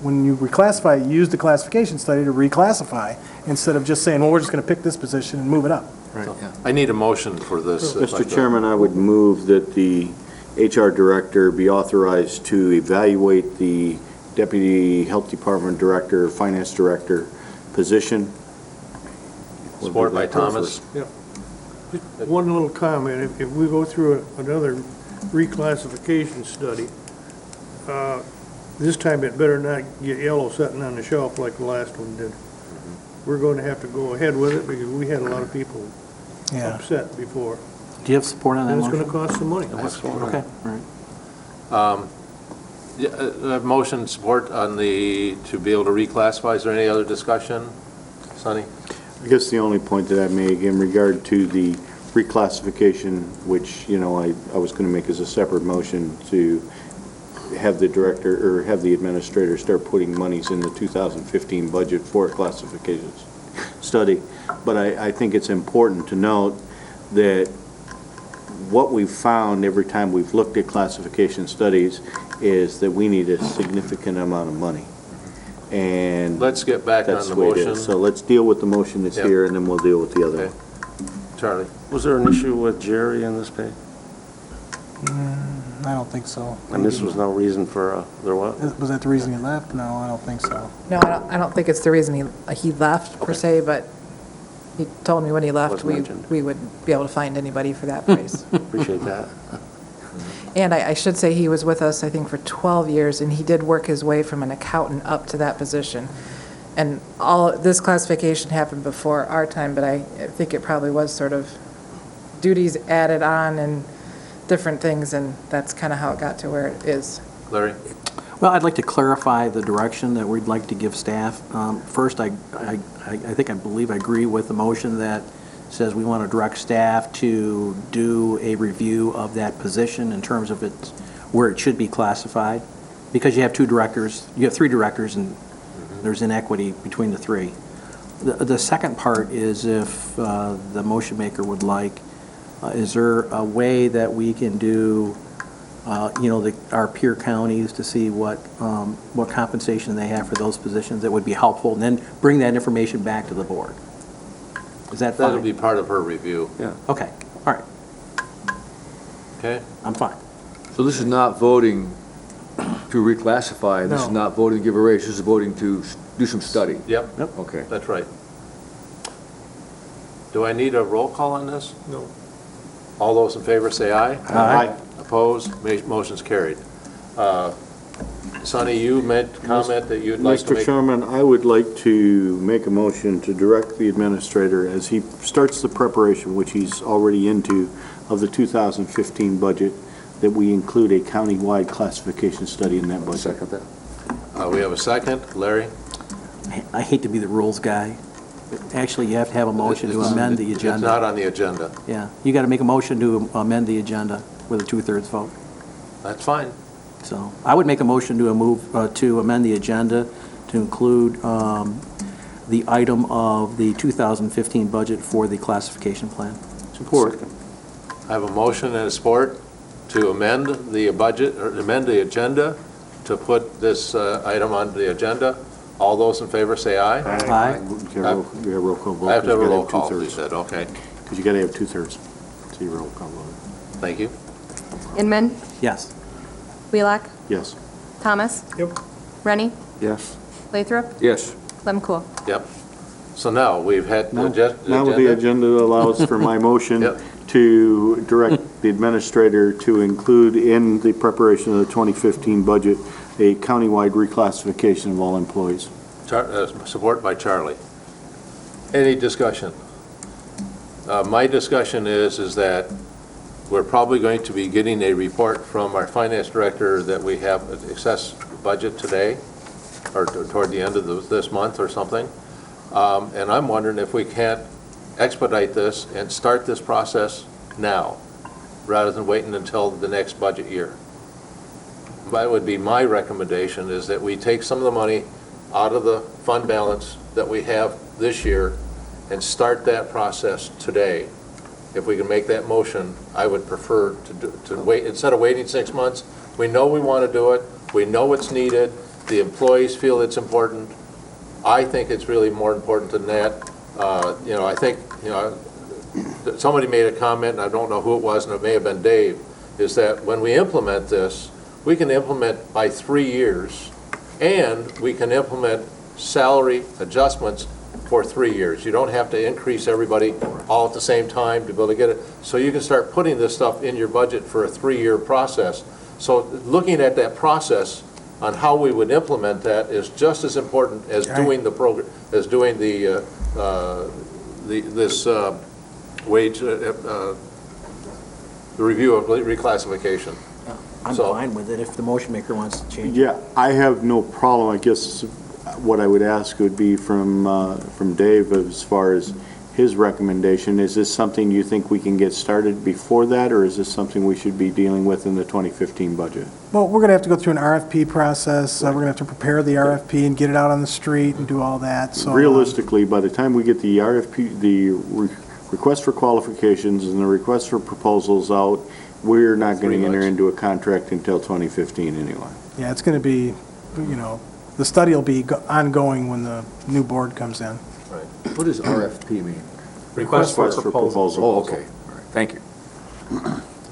when you reclassify, you use the classification study to reclassify, instead of just saying, well, we're just going to pick this position and move it up. I need a motion for this. if I Mr. could. Chairman, I would move that the HR director be authorized to evaluate the Deputy Health Department Director, Finance Director position. Support by Thomas. One little comment, if we go through another reclassification study, this time it better not get yellow sitting on the shelf like the last one did. We're going to have to go ahead with it because we had a lot of people Yeah. upset before. Do you have support on that And it's motion? going to cost some money. Okay, all right. Motion support on to be able to reclassify. Is there any other discussion? Sonny? I guess the only point that I make in regard to the reclassification, which, I was going to make as a separate motion to have the director, or have the administrator start putting monies in the 2015 budget for a classifications study. But I think it's important to note that what we've found every time we've looked at classification studies is that we need a significant amount of money. And Let's get back on that's the the way it motion. is. So let's deal with the motion that's Yep. here, and then we'll deal with the other Okay. one. Charlie? Was there an issue with Jerry in this pay? I don't think so. And this was no reason for, there what? Was that the reason he left? No, I don't think so. No, I don't think it's the reason he left per se, but he told me when he left, Was mentioned. we would be able to find anybody for that price. Appreciate that. And I should say, he was with us, I think, for 12 years, and he did work his way from an accountant up to that position. And this classification happened before our time, but I think it probably was sort of duties added on and different things, and that's kind of how it got to where it is. Larry? Well, I'd like to clarify the direction that we'd like to give staff. First, I believe I agree with the motion that says we want to direct staff to do a review of that position in terms of where it should be classified, because you have three directors, and there's inequity between the three. The second part is, if the motion maker would like, is there a way that we can do, our peer counties to see what compensation they have for those positions that would be helpful, and then bring that information back to the board? Is that fine? That'll be part of her review. Yeah. Okay, all right, Okay? I'm fine. So this is not voting to reclassify, this is No. not voting to give a raise, this is voting to do some study? Yep, Okay. that's right. Do I need a roll call on this? No. All those in favor say aye. Aye. Opposed? Motion's carried. Sonny, you meant comment that you'd like to Mr. make? Chairman, I would like to make a motion to direct the administrator, as he starts the preparation, which he's already into, of the 2015 budget, that we include a countywide classification study in that budget. Second that. We have a second. Larry? I hate to be the rules guy. Actually, you have to have a motion to amend the It's not agenda. on the agenda. Yeah, you got to make a motion to amend the agenda with a 2/3 vote. That's fine. So I would make a motion to amend the agenda to include the item of the 2015 budget for the classification plan. Support. I have a motion and a support to amend the budget, or amend the agenda, to put this item on the agenda. All those in favor say aye. Aye. You have a roll call vote. I have to have a roll because call, you you said, okay. Because you got to have 2/3 to your roll call vote. Thank you. Inman, Yes. Wheelock, Yes. Thomas, Yep. Rennie, Yes. Lathrop, Yes. Lemcool. Yep. So now, we've had the Now the agenda allows for my motion Yep. to direct the administrator to include in the preparation of the 2015 budget a countywide reclassification of all employees. Support by Charlie. Any discussion? My discussion is that we're probably going to be getting a report from our finance director that we have an excess budget today, or toward the end of this month or something. And I'm wondering if we can't expedite this and start this process now, rather than waiting until the next budget year. That would be my recommendation, is that we take some of the money out of the fund balance that we have this year and start that process today. If we can make that motion, I would prefer to wait, instead of waiting 6 months. We know we want to do it, we know it's needed, the employees feel it's important. I think it's really more important than that. I think, somebody made a comment, and I don't know who it was, and it may have been Dave, is that when we implement this, we can implement by 3 years, and we can implement salary adjustments for 3 years. You don't have to increase everybody all at the same time to be able to get it. So you can start putting this stuff in your budget for a 3-year process. So looking at that process on how we would implement that is just as important as doing the program, as doing this wage, the review of reclassification. I'm So- fine with it if the motion maker wants to change it. Yeah, I have no problem. I guess what I would ask would be from Dave as far as his recommendation. Is this something you think we can get started before that, or is this something we should be dealing with in the 2015 budget? Well, we're going to have to go through an RFP process. We're going to have to prepare the RFP and get it out on the street and do all that, so. Realistically, by the time we get the RFP, the request for qualifications and the request for proposals out, we're not going to enter into a contract until 2015 anyway. Yeah, it's going to be, the study will be ongoing when the new board comes in. What does RFP mean? Request for proposal. Oh, okay, all right, thank you.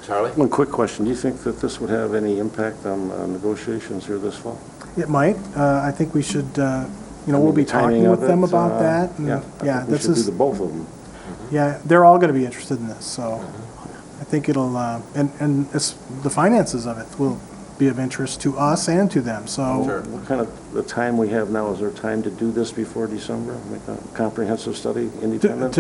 Charlie? One quick question. Do you think that this would have any impact on negotiations here this fall? It might. I think we should, we'll be The timing talking with of them it, about that. and, Yeah, I think we this should do is, the both of them. yeah, they're all going to be interested in this, so I think it'll, and the finances of it will be of interest to us and to them, so. Sure. What kind of, the time we have now, is there time to do this before December? Make a comprehensive study, independent?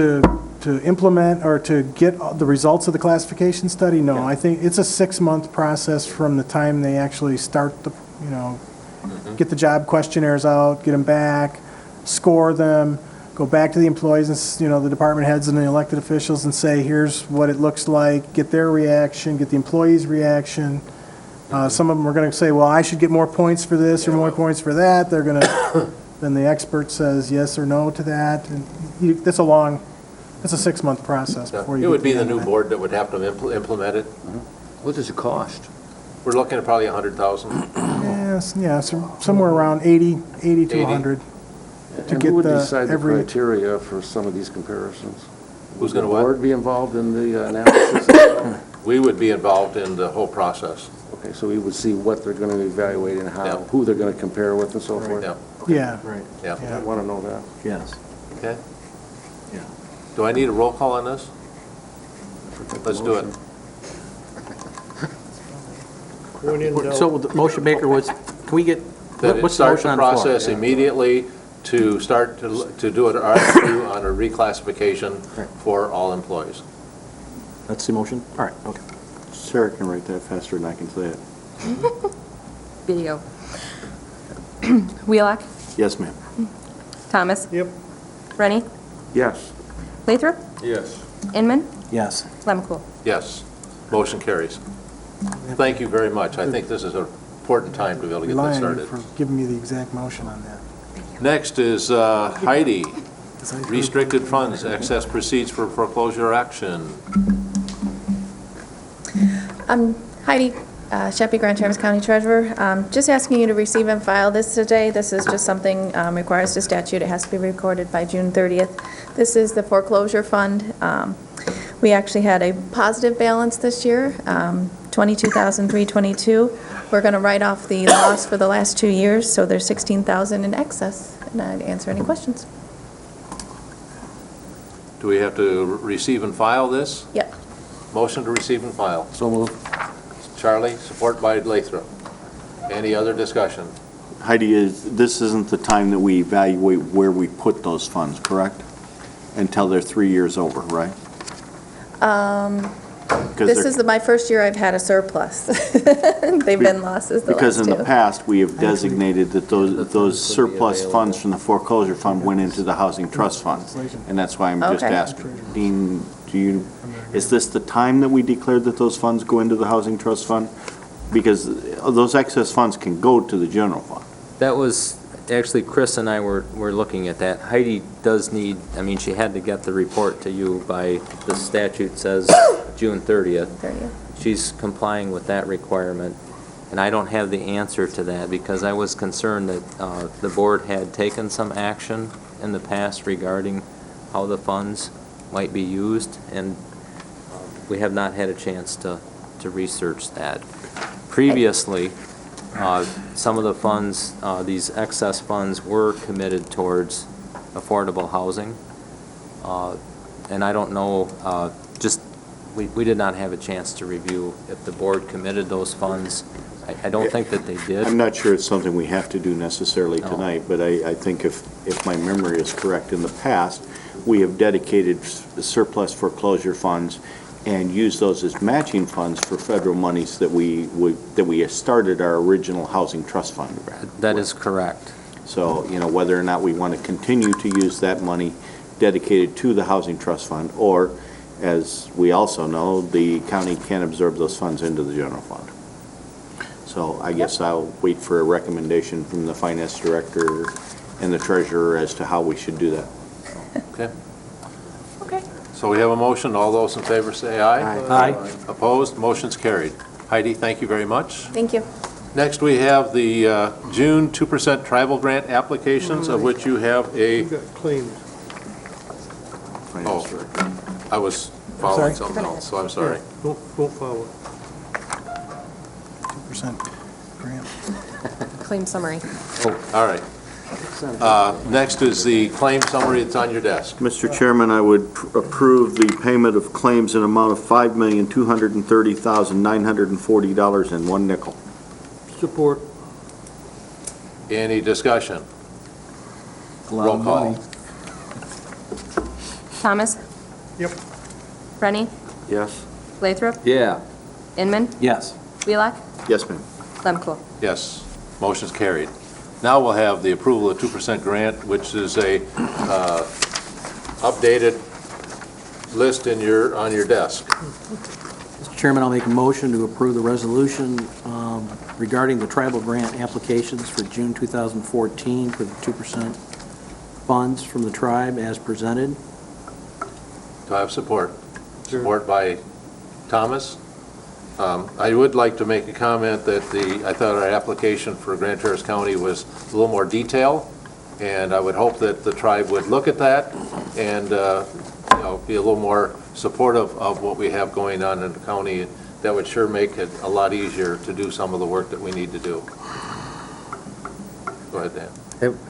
To implement or to get the results of the classification study, no. Yeah. I think it's a 6-month process from the time they actually start the, get the job questionnaires out, get them back, score them, go back to the employees and, the department heads and the elected officials and say, here's what it looks like, get their reaction, get the employees' reaction. Some of them are going to say, well, I should get more points for this or more points for that. They're going to, then the expert says yes or no to that. And it's a 6-month process before you. It would be get the to new that. board that would have to implement it. What does it cost? We're looking at probably 100,000. Yes, yeah, so somewhere around 80 to 80. 100. And get who would the- decide the every- criteria for some of these comparisons? Who's going to Would the what? board be involved in the analysis as well? We would be involved in the whole process. Okay, so we would see what they're going to evaluate and Yeah. how, who they're going to compare with and so forth? Yeah, Yeah. Right, yeah. I want to know that. yes. Okay. Yeah. Do I need a roll call on this? Let's do it. So the motion maker was, can we get, That it what's the starts motion the on the floor? process immediately to start to do an RFQ on a reclassification Right. for all employees. That's the motion? All right, okay. Sarah can write that faster than I can say it. Video. Wheelock? Yes, ma'am. Yep. Thomas? Rennie? Yes. Lathrop? Yes. Inman? Yes. Lemkool? Yes. Motion carries. Thank you very much. I think this is an important time to be able to get Rely this on you started. for giving me the exact motion on that. Next is Heidi, restricted funds, excess proceeds for foreclosure action. Heidi Sheppy, Grand Traverse County Treasurer. Just asking you to receive and file this today. This is just something requires the statute. It has to be recorded by June 30th. This is the foreclosure fund. We actually had a positive balance this year, $22,322. We're going to write off the loss for the last 2 years, so there's $16,000 in excess. And I'd answer any questions. Do we have to receive and file this? Yep. Motion to receive and file. So moved. Charlie, support by Lathrop. Any other discussion? Heidi, this isn't the time that we evaluate where we put those funds, correct? Until they're 3 years over, right? This is my first year I've had a surplus. They've been losses the last Because in the two. past, we have designated that those surplus funds from the foreclosure fund went into the housing trust fund. And that's why I'm just Okay. asking. Dean, is this the time that we declared that those funds go into the housing trust fund? Because those excess funds can go to the general fund. That was, actually, Chris and I were looking at that. Heidi does need, I mean, she had to get the report to you by, the statute says June 30th. 30th. She's complying with that requirement, and I don't have the answer to that because I was concerned that the board had taken some action in the past regarding how the funds might be used, and we have not had a chance to research that. Previously, some of the funds, these excess funds were committed towards affordable housing, and I don't know, we did not have a chance to review if the board committed those funds. I don't think that they did. I'm not sure it's something we have to do necessarily No. tonight, but I think if my memory is correct, in the past, we have dedicated surplus foreclosure funds and used those as matching funds for federal monies that we started our original housing trust fund. That is correct. So, whether or not we want to continue to use that money dedicated to the housing trust fund, or, as we also know, the county can absorb those funds into the general fund. So I guess I'll wait for a recommendation from the finance director and the treasurer as to how we should do that. Okay. Okay. So we have a motion. All those in favor say aye. Aye. Opposed? Motion's carried. Heidi, thank you very much. Thank you. Next, we have the June 2% tribal grant applications, of which you have a, got claims. Finance director. I was following Sorry? something else, so I'm sorry. Don't follow. 2% grant. Claim summary. All right. Next is the claim summary. It's on your desk. Mr. Chairman, I would approve the payment of claims in amount of $5,230,940 and 1 nickel. Support. Any discussion? Roll call. Thomas? Yep. Brenny? Yes? Lathrop? Yeah. Inman? Yes. Wheelock? Yes, ma'am. Lemko? Yes. Motion's carried. Now we'll have the approval of 2% grant, which is a updated list on your desk. Mr. Chairman, I'll make a motion to approve the resolution regarding the tribal grant applications for June 2014 for the 2% funds from the tribe as presented. Do I have support? Support by Thomas. I would like to make a comment that I thought our application for Grand Traverse County was a little more detailed, and I would hope that the tribe would look at that and be a little more supportive of what we have going on in the county. That would sure make it a lot easier to do some of the work that we need to do. Go ahead, Dan.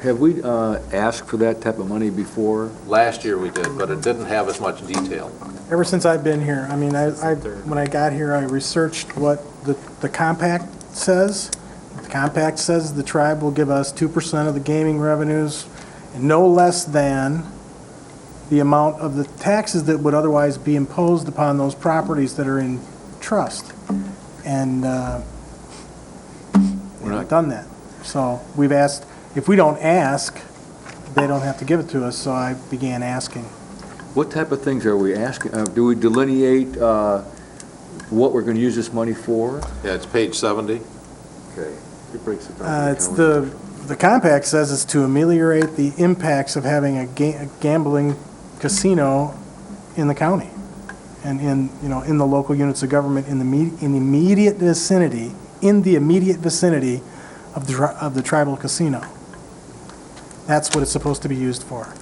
Have we asked for that type of money before? Last year we did, but it didn't have as much detail. Ever since I've been here, I mean, when I got here, I researched what the compact says. The compact says the tribe will give us 2% of the gaming revenues, and no less than the amount of the taxes that would otherwise be imposed upon those properties that are in trust. And we've not done that. So we've asked, if we don't ask, they don't have to give it to us, so I began asking. What type of things are we asking? Do we delineate what we're going to use this money for? Yeah, it's page 70. Okay. It breaks it down. It's the compact says it's to ameliorate the impacts of having a gambling casino in the county and in the local units of government in the immediate vicinity of the tribal casino. That's what it's supposed to be used for.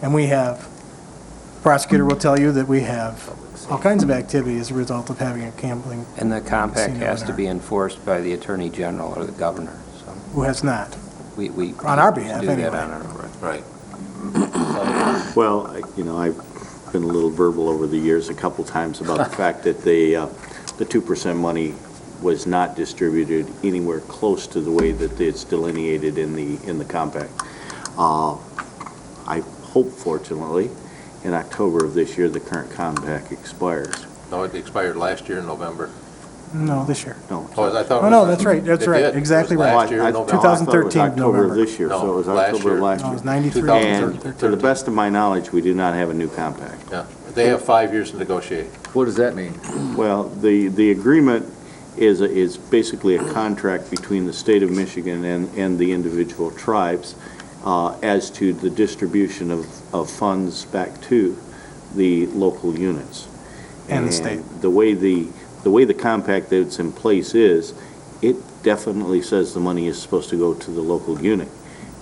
And we have, the prosecutor will tell you that we have all kinds of activity as a result of having a gambling. And the compact casino has in to our- be enforced by the Attorney General or the Governor, so Who has not. we On our behalf, do that anyway. on our, Right. Well, I've been a little verbal over the years a couple times about the fact that the 2% money was not distributed anywhere close to the way that it's delineated in the compact. I hope, fortunately, in October of this year, the current compact expires. No, it expired last year in November. No, this year. No. Oh, I thought it Oh, no, was- that's right, that's it right, did. It exactly was right. last year in November. 2013 October of November. this year, so it was No, last October year. of last No, year. it was 93. And to the best of my knowledge, we do not have a new compact. Yeah, they have 5 years to negotiate. What does that mean? Well, the agreement is basically a contract between the state of Michigan and the individual tribes as to the distribution of funds back to the local units. And the state. The way the compact that's in place is, it definitely says the money is supposed to go to the local unit.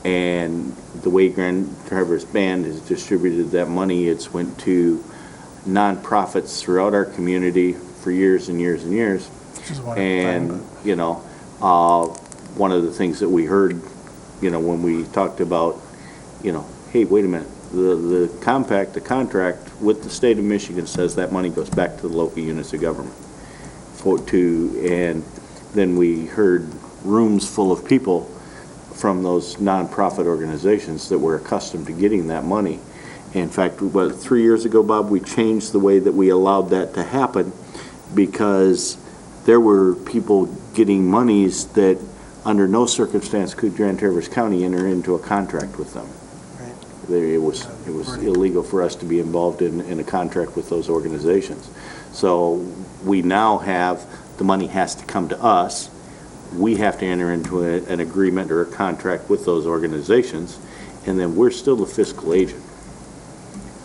And the way Grand Traverse Band has distributed that money, it's went to nonprofits throughout our community for years and years and years. Which is wonderful. And, you know, one of the things that we heard, you know, when we talked about, you know, hey, wait a minute, the compact, the contract with the state of Michigan says that money goes back to the local units of government. And then we heard rooms full of people from those nonprofit organizations that were accustomed to getting that money. In fact, 3 years ago, Bob, we changed the way that we allowed that to happen because there were people getting monies that under no circumstance could Grand Traverse County enter into a contract with them. It was illegal for us to be involved in a contract with those organizations. So we now have, the money has to come to us. We have to enter into an agreement or a contract with those organizations, and then we're still the fiscal agent.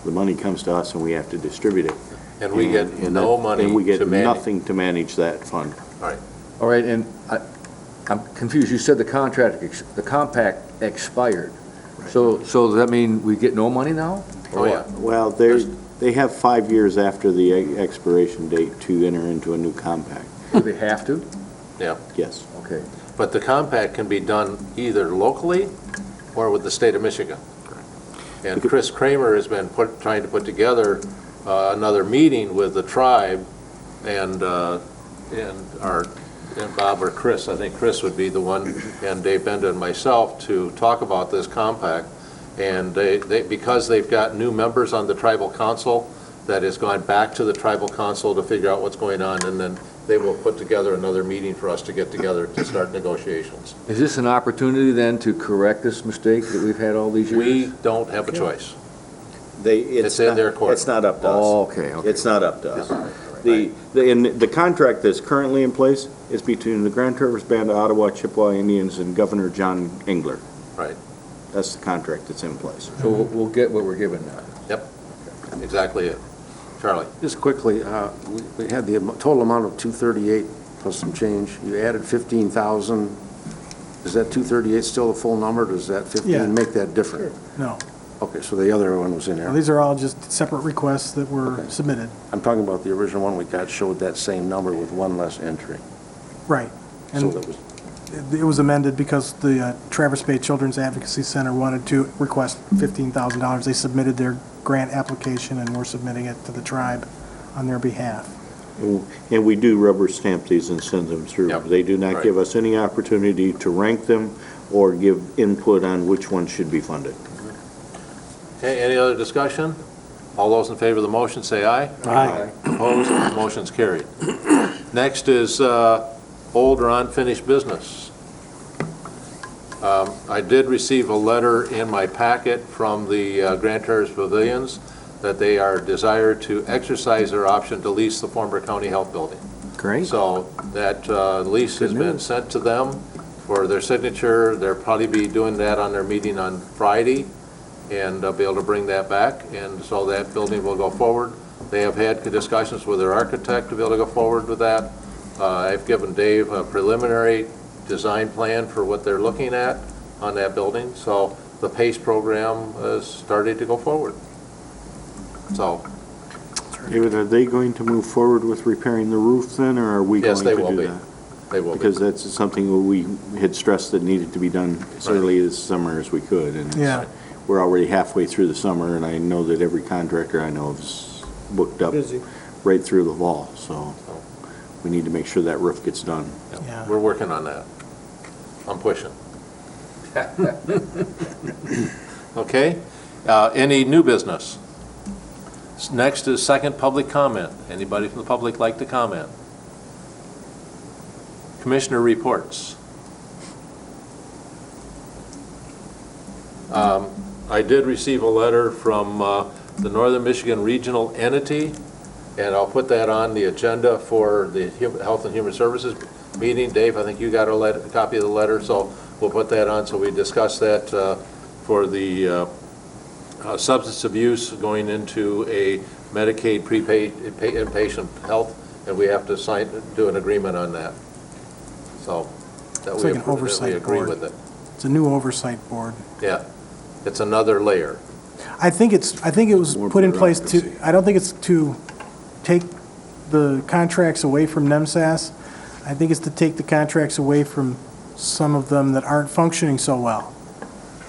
The money comes to us and we have to distribute it. And we get no money to manage. And we get nothing to manage that fund. Right. All right, and I'm confused. You said the compact expired. So does that mean we get no money now? Oh, yeah. Well, they have 5 years after the expiration date to enter into a new compact. Do they have to? Yeah. Yes. Okay. But the compact can be done either locally or with the state of Michigan. And Chris Kramer has been trying to put together another meeting with the tribe and Bob or Chris, I think Chris would be the one, and Dave Benda and myself to talk about this compact. And because they've got new members on the tribal council, that has gone back to the tribal council to figure out what's going on, and then they will put together another meeting for us to get together to start negotiations. Is this an opportunity then to correct this mistake that we've had all these years? We don't have a choice. It's in their court. It's not up to us. Oh, okay. It's not up to us. The contract that's currently in place is between the Grand Traverse Band of Ottawa Chippewa Indians and Governor John Engler. Right. That's the contract that's in place. So we'll get what we're given now. Yep, exactly it. Charlie? Just quickly, we had the total amount of 238 plus some change. You added 15,000. Is that 238 still the full number? Does that 15 make that different? No. Okay, so the other one was in there. Now, these are all just separate requests that were submitted. I'm talking about the original one we got showed that same number with one less entry. Right. So And that was, it was amended because the Traverse Bay Children's Advocacy Center wanted to request $15,000. They submitted their grant application, and we're submitting it to the tribe on their behalf. And we do rubber stamp these and send them through. Yep. They do not Right. give us any opportunity to rank them or give input on which ones should be funded. Okay, any other discussion? All those in favor of the motion say aye. Aye. Opposed? Motion's carried. Next is old or unfinished business. I did receive a letter in my packet from the Grand Traverse Pavilions that they are desired to exercise their option to lease the former county health building. Great. So that lease has been sent to them for their signature. They'll probably be doing that on their meeting on Friday, and they'll be able to bring that back, and so that building will go forward. They have had discussions with their architect to be able to go forward with that. I've given Dave a preliminary design plan for what they're looking at on that building, so the PACE program is starting to go forward. So, David, are they going to move forward with repairing the roof then, or are we going yes, to they do will be. that? They will be. Because that's something that we had stressed that needed to be done as early this summer as we could. And Yeah. we're already halfway through the summer, and I know that every contractor I know is booked up right through the fall. So we need to make sure that roof gets done. Yeah. We're working on that. I'm pushing. Okay, any new business? Next is second public comment. Anybody from the public like to comment? Commissioner reports. I did receive a letter from the Northern Michigan Regional Entity and I'll put that on the agenda for the Health and Human Services meeting. Dave, I think you got a copy of the letter, so we'll put that on, so we discuss that for the substance abuse going into a Medicaid prepaid inpatient health, and we have to do an agreement on that. So that It's we like an oversight agree board. with it. It's a new oversight board. Yeah, it's another layer. I think it was More put in place to, bureaucracy. I don't think it's to take the contracts away from NEMSAS. I think it's to take the contracts away from some of them that aren't functioning so well.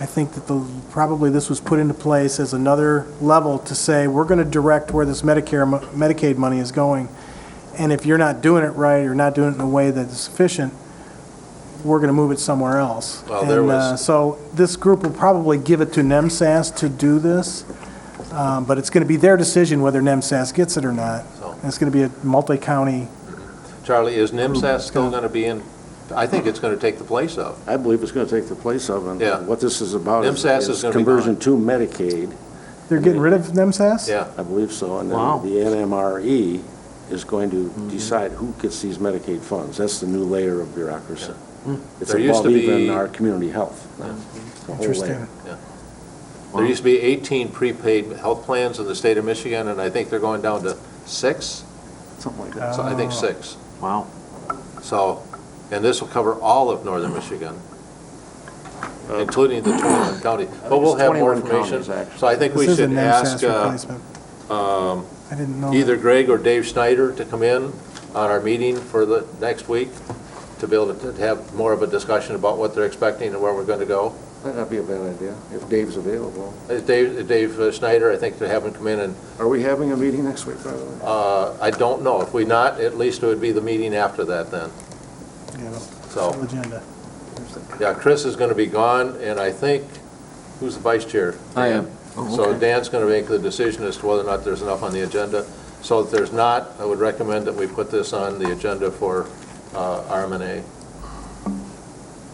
I think that probably this was put into place as another level to say, we're going to direct where this Medicaid money is going. And if you're not doing it right, or not doing it in a way that is sufficient, we're going to move it somewhere else. Well, there was- So this group will probably give it to NEMSAS to do this, but it's going to be their decision whether NEMSAS gets it or not. So- And it's going to be a multi-county. Charlie, is NIMSAS still going to be in? I think it's going to take the place of. I believe it's going to take the place of, and Yeah. what this is about NIMSAS is is gonna be conversion gone. to Medicaid. They're getting rid of NEMSAS? Yeah. I believe so, and Wow. then the NMRE is going to decide who gets these Medicaid funds. That's the new layer of bureaucracy. It's There used above to be- even our community health. The whole layer. Interesting. There used to be 18 prepaid health plans in the state of Michigan, and I think they're going down to 6. Something like that. So I think 6. Wow. So, and this will cover all of northern Michigan, including the 21 county. But we'll it's have more 21 information. counties, actually. So I think we This is a should ask NEMSAS replacement. I didn't know. either Greg or Dave Schneider to come in on our meeting for the next week to be able to have more of a discussion about what they're expecting and where we're going to go. That'd not be a bad idea, if Dave's available. Dave Schneider, I think, to have him come in and, Are we having a meeting next week, by the way? I don't know. If we not, at least it would be the meeting after that then. Yeah, So, full agenda. yeah, Chris is going to be gone, and I think, who's the vice chair? I am. So Dan's going to make the decision as to whether or not there's enough on the agenda. So if there's not, I would recommend that we put this on the agenda for RMNA.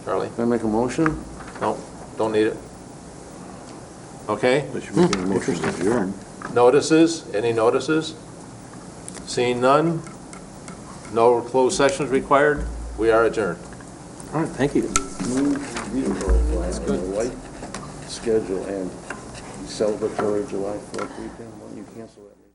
Charlie? Can I make a motion? No, don't need it. Okay, They should be getting a motion to adjourn. notices, any notices? Seeing none, no closed sessions required, we are adjourned. All right, thank you. That's good. White schedule and celebratory July 4th weekend, why don't you cancel that meeting?